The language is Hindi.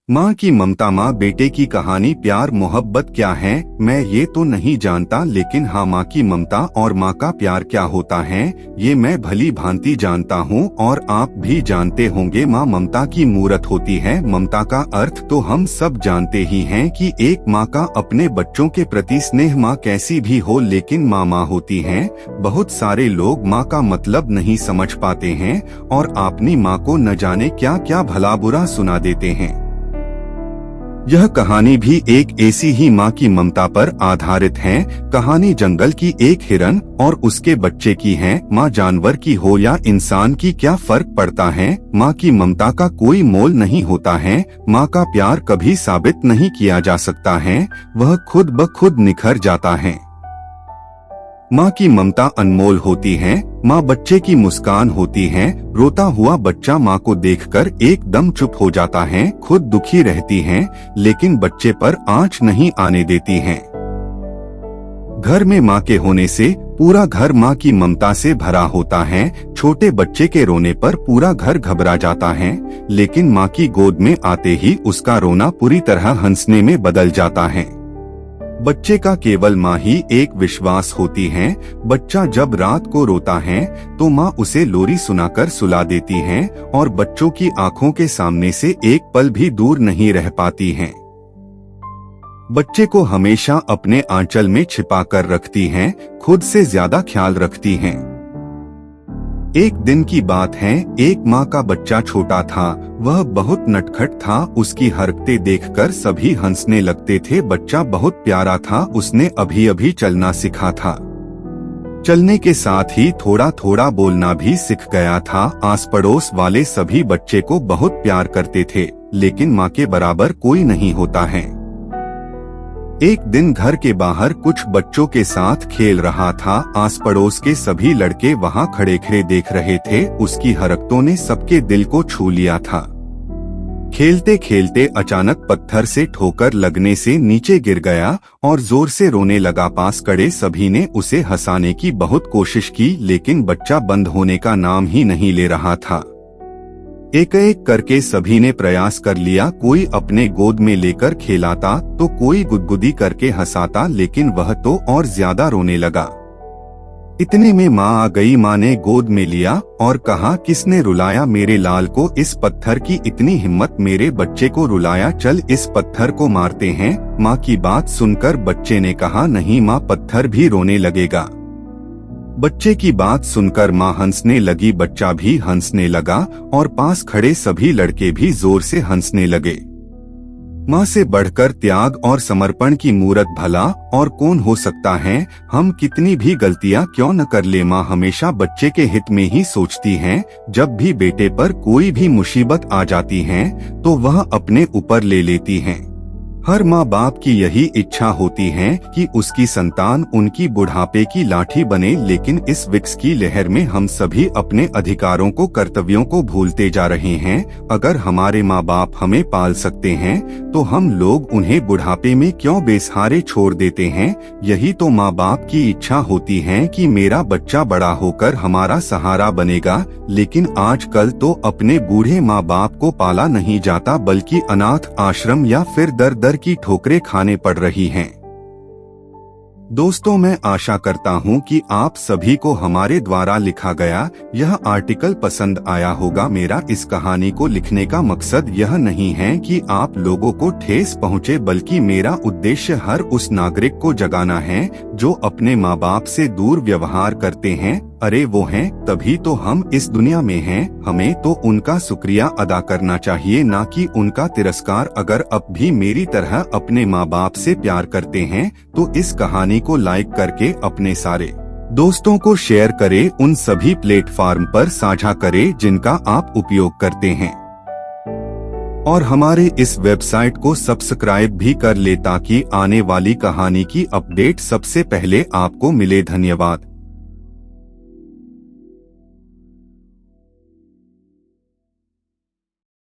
माँ की ममता। माँ बेटे की कहानी। प्यार मोहब्बत क्या है मैं ये तो नहीं जानता, लेकिन हाँ, माँ की ममता और माँ का प्यार क्या होता है ये मैं भली भांति जानता हूँ और आप भी जानते होंगे। माँ ममता की मूरत होती है। ममता का अर्थ तो हम सब जानते ही हैं कि एक माँ का अपने बच्चों के प्रति स्नेह। माँ कैसी भी हो, लेकिन माँ माँ होती है। बहुत सारे लोग माँ का मतलब नहीं समझ पाते हैं और अपनी माँ को न जाने क्या क्या भला बुरा सुना देते हैं। यह कहानी भी एक ऐसी ही माँ की ममता पर आधारित है। कहानी जंगल की एक हिरन और उसके बच्चे की है। माँ जानवर की हो या इंसान की, क्या फर्क पड़ता है। माँ की ममता का कोई मोल नहीं होता है। माँ का प्यार कभी साबित नहीं किया जा सकता है, वह खुद ब खुद निखर जाता है। माँ की ममता अनमोल होती है। माँ बच्चे की मुस्कान होती है। रोता हुआ बच्चा माँ को देखकर एकदम चुप हो जाता है। खुद दुखी रहती है, लेकिन बच्चे पर आँच नहीं आने देती है। घर में माँ के होने से पूरा घर माँ की ममता से भरा होता है। छोटे बच्चे के रोने पर पूरा घर घबरा जाता है, लेकिन माँ की गोद में आते ही उसका रोना पूरी तरह हंसने में बदल जाता है। बच्चे का केवल माँ ही एक विश्वास होती है। बच्चा जब रात को रोता है तो माँ उसे लोरी सुनाकर सुला देती है और बच्चों की आंखों के सामने से एक पल भी दूर नहीं रह पाती हैं। बच्चे को हमेशा अपने आंचल में छिपा कर रखती हैं, खुद से ज्यादा ख्याल रखती हैं। एक दिन की बात है, एक माँ का बच्चा छोटा था। वह बहुत नटखट था। उसकी हरकतें देखकर सभी हंसने लगते थे। बच्चा बहुत प्यारा था, उसने अभी अभी चलना सीखा था। चलने के साथ ही थोड़ा थोड़ा बोलना भी सीख गया था। आस पड़ोस वाले सभी बच्चे को बहुत प्यार करते थे, लेकिन माँ के बराबर कोई नहीं होता है। एक दिन घर के बाहर कुछ बच्चों के साथ खेल रहा था। आस पड़ोस के सभी लड़के वहां खड़े खड़े देख रहे थे। उसकी हरकतों ने सबके दिल को छू लिया था। खेलते खेलते अचानक पत्थर से ठोकर लगने से नीचे गिर गया और जोर से रोने लगा। पास खड़े सभी ने उसे हंसाने की बहुत कोशिश की, लेकिन बच्चा बंद होने का नाम ही नहीं ले रहा था। एक एक करके सभी ने प्रयास कर लिया। कोई अपने गोद में लेकर खेलाता तो कोई गुदगुदी करके हंसाता, लेकिन वह तो और ज्यादा रोने लगा। इतने में माँ आ गई। माँ ने गोद में लिया और कहा, किसने रुलाया मेरे लाल को। इस पत्थर की इतनी हिम्मत, मेरे बच्चे को रुलाया। चल इस पत्थर को मारते हैं। माँ की बात सुनकर बच्चे ने कहा, नहीं माँ, पत्थर भी रोने लगेगा। बच्चे की बात सुनकर माँ हंसने लगी, बच्चा भी हंसने लगा और पास खड़े सभी लड़के भी जोर से हंसने लगे। माँ से बढ़कर त्याग और समर्पण की मूरत भला और कौन हो सकता है। हम कितनी भी गलतियाँ क्यों न कर ले, माँ हमेशा बच्चे के हित में ही सोचती है। जब भी बेटे पर कोई भी मुसीबत आ जाती है तो वह अपने ऊपर ले लेती है। हर माँ बाप की यही इच्छा होती है कि उसकी संतान उनकी बुढ़ापे की लाठी बने, लेकिन इस विक्स की लहर में हम सभी अपने अधिकारों को, कर्तव्यों को भूलते जा रहे हैं। अगर हमारे माँ बाप हमें पाल सकते हैं तो हम लोग उन्हें बुढ़ापे में क्यों बेसहारे छोड़ देते हैं। यही तो माँ बाप की इच्छा होती है कि मेरा बच्चा बड़ा होकर हमारा सहारा बनेगा, लेकिन आजकल तो अपने बूढ़े माँ बाप को पाला नहीं जाता, बल्कि अनाथ आश्रम या फिर दर दर की ठोकरें खाने पड़ रही हैं। दोस्तों, मैं आशा करता हूं कि आप सभी को हमारे द्वारा लिखा गया यह आर्टिकल पसंद आया होगा। मेरा इस कहानी को लिखने का मकसद यह नहीं है कि आप लोगों को ठेस पहुंचे, बल्कि मेरा उद्देश्य हर उस नागरिक को जगाना है जो अपने माँ बाप से दूर व्यवहार करते हैं। अरे वो हैं, तभी तो हम इस दुनिया में हैं। हमें तो उनका शुक्रिया अदा करना चाहिए, ना कि उनका तिरस्कार। अगर अब भी मेरी तरह अपने माँ बाप से प्यार करते हैं तो इस कहानी को लाइक करके अपने सारे दोस्तों को शेयर करें। उन सभी प्लेटफॉर्म पर साझा करें जिनका आप उपयोग करते हैं, और हमारे इस वेबसाइट को सब्सक्राइब भी कर ले ताकि आने वाली कहानी की अपडेट सबसे पहले आपको मिले। धन्यवाद।